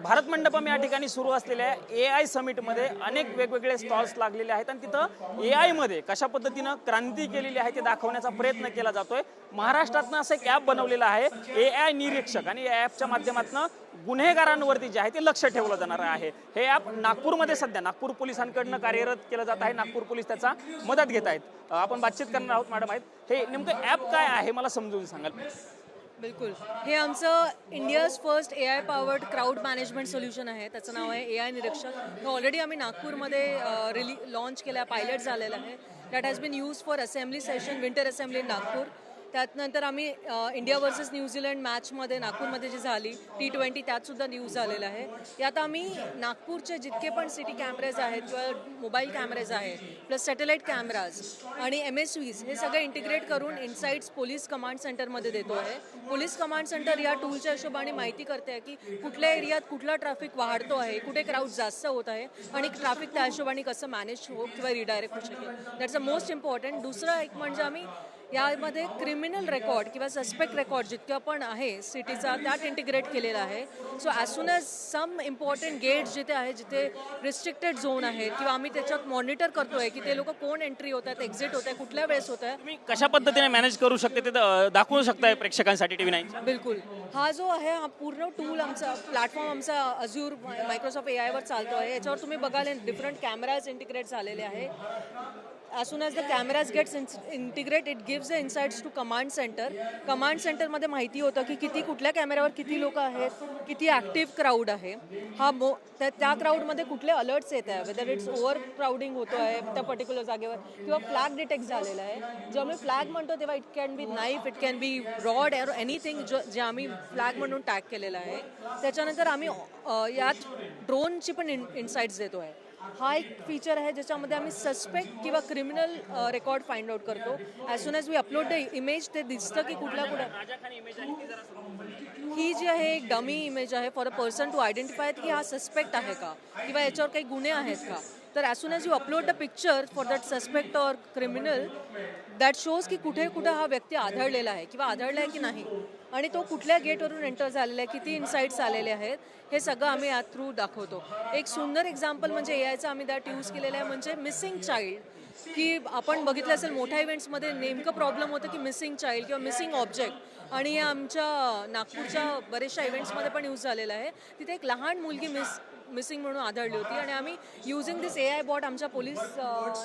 भारत मंडपम या ठिकाणी सुरू असलेल्या AI समिटमध्ये अनेक वेगवेगळे स्टॉल्स लागलेले आहेत आणि तिथं AI मध्ये कशा पद्धतीनं क्रांती केलेली आहे ते दाखवण्याचा प्रयत्न केला जातोय। महाराष्ट्रातनं असं एक ॲप बनवलेलं आहे AI निरीक्षक आणि या ॲपच्या माध्यमातून गुन्हेगारांवरती जे आहे ते लक्ष ठेवलं जाणार आहे। हे ॲप नागपूरमध्ये सध्या नागपूर पोलिसांकडून कार्यरत केलं जात आहे। नागपूर पोलीस त्याचा मदत घेत आहेत। आपण बातचीत करणार आहोत मॅडम आहेत। हे नेमकं ॲप काय आहे मला समजून सांगाल? बिल्कुल हे आमचं India's first AI powered crowd management solution आहे। त्याचं नाव आहे AI निरीक्षक। हे ऑलरेडी आम्ही नागपूरमध्ये लॉन्च केलं, पायलट झालेलं आहे। That has been use for assembly session, winter assembly in Nagpur. त्यानंतर आम्ही इंडिया वर्सेस न्यूझीलंड मॅचमध्ये नागपूरमध्ये जी झाली T20 त्यातसुद्धा न्यूज झालेला आहे। यात आम्ही नागपूरचे जितके पण सिटी कॅमेरेज आहेत किंवा मोबाईल कॅमेरेज आहेत प्लस सॅटेलाईट कॅमेराज आणि MSVs हे सगळे इंटिग्रेट करून इनसाइट्स पोलीस कमांड सेंटरमध्ये देतो आहे। पोलीस कमांड सेंटर या टूलच्या हिशोबाने माहिती करते आहे की कुठल्या एरियात कुठला ट्रॅफिक वाढतो आहे, कुठे क्राऊड जास्त होत आहे आणि ट्रॅफिक त्या हिशोबाने कसं मॅनेज हो किंवा रिडायरेक्ट होऊ शकेल। That's a most important. दुसरं एक म्हणजे आम्ही यामध्ये क्रिमिनल रेकॉर्ड किंवा सस्पेक्ट रेकॉर्ड जितकं पण आहे सिटीचा त्यात इंटिग्रेट केलेला आहे। So as soon as some important gates जिथे आहे, जिथे रिस्ट्रिक्टेड झोन आहेत किंवा आम्ही त्याच्यात मॉनिटर करतोय की ते लोक कोण एंट्री होत आहेत, एक्झिट होत आहे, कुठल्या वेळेस होत आहे। तुम्ही कशा पद्धतीने मॅनेज करू शकते ते दाखवू शकताय प्रेक्षकांसाठी TV9? बिलकुल हा जो आहे हा पूर्ण टूल आमचा प्लॅटफॉर्म आमचा अझूर मायक्रोसॉफ्ट AI वर चालतो आहे। याच्यावर तुम्ही बघाल डिफरंट कॅमेराज इंटिग्रेट झालेले आहे। As soon as the cameras gets integrate, it gives the insights to command center. Command center मध्ये माहिती होतं की किती कुठल्या कॅमेऱ्यावर किती लोक आहेत, किती ॲक्टिव्ह क्राऊड आहे, हा त्या क्राऊडमध्ये कुठले अलर्ट्स येत आहे, वेदर इट्स ओव्हर क्राऊडिंग होतो आहे त्या पर्टिक्युलर जागेवर किंवा फ्लॅग डिटेक्ट झालेला आहे। जेव्हा मी फ्लॅग म्हणतो तेव्हा it can be knife, it can be rod और एनिथिंग जे आम्ही फ्लॅग म्हणून टॅग केलेलं आहे। त्याच्यानंतर आम्ही यात ड्रोनची पण इनसाइट्स देतो आहे। हा एक फीचर आहे ज्याच्यामध्ये आम्ही सस्पेक्ट किंवा क्रिमिनल रेकॉर्ड फाइंड आउट करतो। As soon as we upload the image ते दिसतं की कुठल्या ही जी आहे एक डमी इमेज आहे for a person to identify की हा सस्पेक्ट आहे का किंवा याच्यावर काही गुन्हे आहेत का। तर as soon as you upload the picture for that suspect or criminal that shows की कुठे कुठे हा व्यक्ती आढळलेला आहे किंवा आढळला आहे की नाही आणि तो कुठल्या गेटवरून एंटर झालेला आहे, किती इनसाइट्स आलेले आहेत, हे सगळं आम्ही या थ्रू दाखवतो। एक सुंदर एक्झाम्पल म्हणजे AIचा आम्ही त्यात यूज केलेला आहे म्हणजे मिसिंग चाइल्ड, की आपण बघितलं असेल मोठ्या इव्हेंट्समध्ये नेमकं प्रॉब्लेम होतं की मिसिंग चाइल्ड किंवा मिसिंग ऑब्जेक्ट आणि आमच्या नागपूरच्या बऱ्याचशा इव्हेंट्समध्ये पण यूज झालेला आहे। तिथे एक लहान मुलगी मिसिंग म्हणून आढळली होती आणि आम्ही युझिंग दिस AI बॉट आमच्या पोलीस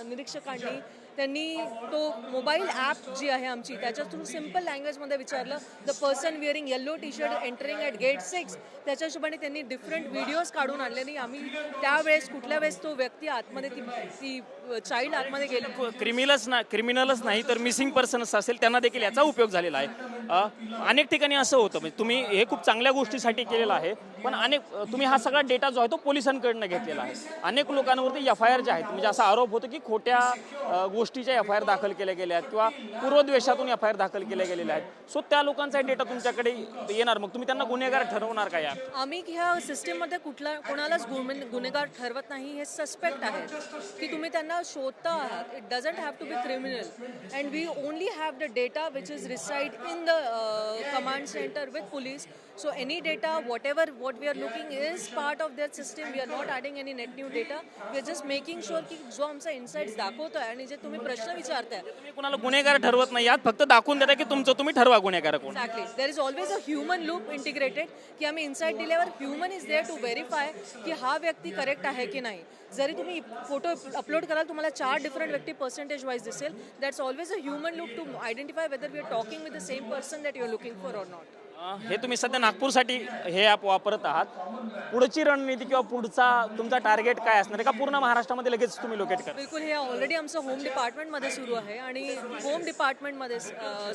निरीक्षकांनी त्यांनी तो मोबाईल ॲप जी आहे आमची त्याच्या थ्रू सिम्पल लँग्वेजमध्ये विचारलं the person wearing yellow t shirt entering at gate 6। त्याच्या हिशोबाने त्यांनी डिफरंट व्हिडिओज काढून आणले आणि आम्ही त्यावेळेस कुठल्या वेळेस तो व्यक्ती आतमध्ये ती चाइल्ड आतमध्ये गेली क्रिमिनलच नाही तर मिसिंग पर्सनच असेल त्यांना देखील याचा उपयोग झालेला आहे। अनेक ठिकाणी असं होतं म्हणजे तुम्ही हे खूप चांगल्या गोष्टीसाठी केलेलं आहे, पण तुम्ही हा सगळा डेटा जो आहे तो पोलिसांकडनं घेतलेला आहे। अनेक लोकांवरती FIR जे आहेत म्हणजे असा आरोप होतो की खोट्या गोष्टीच्या FIR दाखल केल्या गेल्या आहेत किंवा पूर्वद्वेषातून FIR दाखल केल्या गेलेल्या आहेत। सो त्या लोकांचा डेटा तुमच्याकडे येणार, मग तुम्ही त्यांना गुन्हेगार ठरवणार का? आम्ही ह्या सिस्टीममध्ये कोणालाच गुन्हेगार ठरवत नाही। हे सस्पेक्ट आहेत की तुम्ही त्यांना शोधता आहात। It doesn't have to be criminal and we only have the data which is reside in the command centre with police. So any data what we are looking is part of that system. We are not adding any net new data. We are just making sure की जो आमचा insights दाखवतोय आणि जे तुम्ही प्रश्न विचारताय तुम्ही कोणाला गुन्हेगार ठरवत नाही, यात फक्त दाखवून देता की तुम्ही ठरवा गुन्हेगार कोण। Exactly there is always a human loop integrated की आम्ही इन्साइट दिल्यावर human is there to verify की हा व्यक्ती करेक्ट आहे की नाही। जरी तुम्ही फोटो अपलोड कराल तुम्हाला 4 डिफरंट व्यक्ती पर्सेंटेज वाईज दिसेल। That's always a human loop to identify whether we are talking with the same person that you are looking for or not. हे तुम्ही सध्या नागपूरसाठी हे ॲप वापरत आहात, पुढची रणनीती किंवा पुढचा तुमचा टार्गेट काय असणार आहे का पूर्ण महाराष्ट्रामध्ये लगेच तुम्ही लोकेट करा? बिलकुल हे ऑलरेडी आमचं होम डिपार्टमेंटमध्ये सुरू आहे आणि होम डिपार्टमेंटमध्ये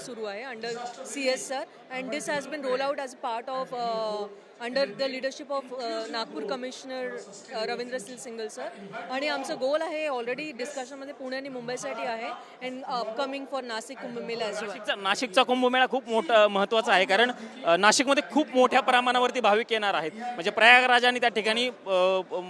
सुरू आहे under CS sir and this has been roll out as a part of under the leadership of Nagpur commissioner Ravindra Singal sir. आणि आमचं गोल आहे ऑलरेडी डिस्कशनमध्ये पुणे आणि मुंबईसाठी आहे and upcoming for Nashik Kumbh Mela as well. नाशिकचा कुंभमेळा खूप महत्त्वाचा आहे कारण नाशिकमध्ये खूप मोठ्या प्रमाणावरती भाविक येणार आहेत। म्हणजे प्रयागराजाने त्या ठिकाणी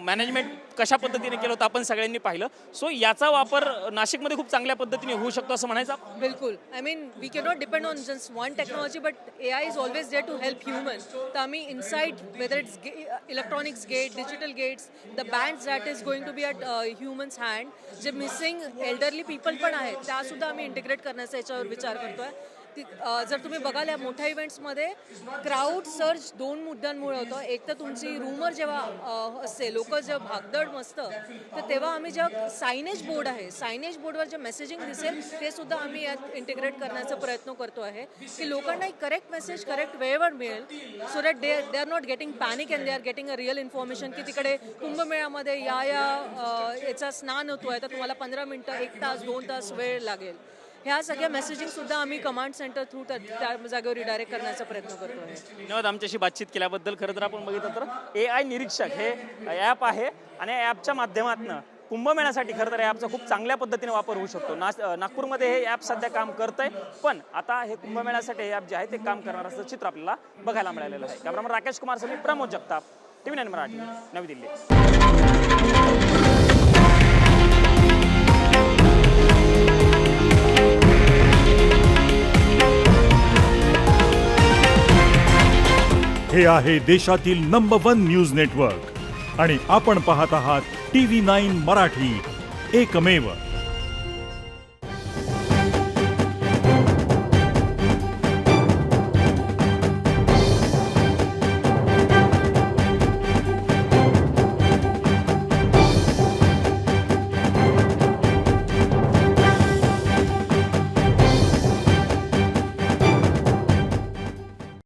मॅनेजमेंट कशा पद्धतीने केलं होतं आपण सगळ्यांनी पाहिलं। सो याचा वापर नाशिकमध्ये खूप चांगल्या पद्धतीने होऊ शकतो असं म्हणायचं? बिलकुल I mean we can not depend on just one technology but AI is always there to help human. तर आम्ही inside decide whether it's electronics gate, digital gates, the bands that is going to be at humans hand, जे missing elderly people पण आहेत त्या सुद्धा आम्ही integrate करण्याचा याच्यावर विचार करतोय. जर तुम्ही बघाल या मोठ्या इव्हेंट्समध्ये क्राऊड सर्ज 2 मुद्द्यांमुळे होतं. एक तर तुमची रूमर जेव्हा असते, लोक जेव्हा भागदड मसतं, तर तेव्हा आम्ही जेव्हा सायनेज बोर्ड आहे, सायनेज बोर्डवर जे मेसेजिंग दिसेल ते सुद्धा आम्ही यात इंटिग्रेट करण्याचा प्रयत्न करतो आहे की लोकांना एक करेक्ट मेसेज करेक्ट वेळेवर मिळेल, so that they are not getting panic and they are getting a real information की तिकडे कुंभमेळ्यामध्ये याचा स्नान होतोय तर तुम्हाला 15 मिनिटं 1 तास 2 तास वेळ लागेल. ह्या सगळ्या मेसेजिंग सुद्धा आम्ही कमांड सेंटर थ्रू त्या जागेवर रिडायरेक्ट करण्याचा प्रयत्न करतो आहे. धन्यवाद आमच्याशी बातचीत केल्याबद्दल. खरं तर आपण बघितलं तर AI निरीक्षक हे ॲप आहे आणि या ॲपच्या माध्यमातून कुंभमेळ्यासाठी खरं तर या ॲपचा खूप चांगल्या पद्धतीने वापर होऊ शकतो. नागपूरमध्ये हे ॲप सध्या काम करतंय, पण आता हे कुंभमेळ्यासाठी हे ॲप जे आहे ते काम करणार असं चित्र आपल्याला बघायला मिळालेलं आहे. कॅमेरामन राकेश कुमार समी, प्रमोद जगताप, TV9 मराठी, नवी दिल्ली. हे आहे देशातील नंबर 1 न्यूज नेटवर्क आणि आपण पाहत आहात TV9 मराठी, एकमेव.